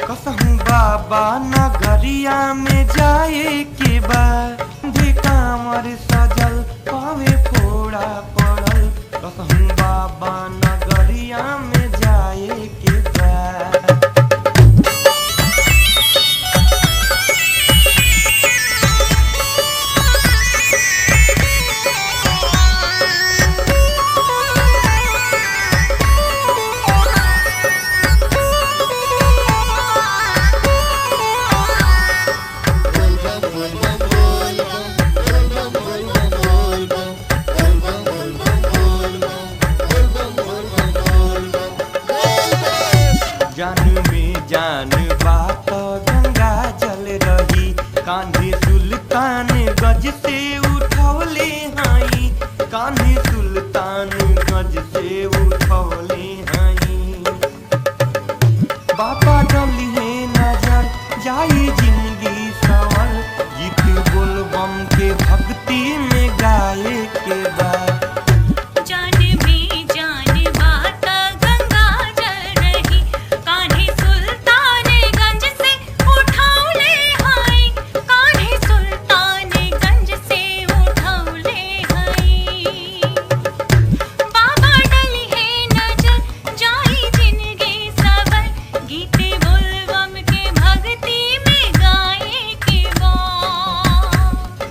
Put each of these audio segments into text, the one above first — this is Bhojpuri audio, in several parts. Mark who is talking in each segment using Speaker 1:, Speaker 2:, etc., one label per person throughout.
Speaker 1: कसहूँ बाबा नगरिया में जाए के बा। कांवर सजल पावे फोड़ा पड़ल, कसहूँ बाबा नगरिया में जाए के बा। जान में जान बात गंगा जल रही, कान्हे सुल्तान गज से उठौले हाई, कान्हे सुल्तान गज से उठौले हाई। बाबा डली है नजर जाई जिंदगी सवर, गीत बोलबम के भक्ति में गाए के बाद।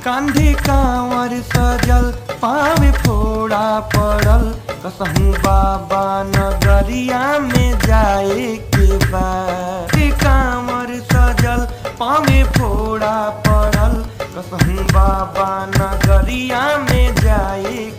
Speaker 1: कांधे कांवर सजल पावे फोड़ा पड़ल, कसहूँ बाबा नगरिया में जाए के बा। कांवर सजल पावे फोड़ा पड़ल, कसहूँ बाबा नगरिया में जाए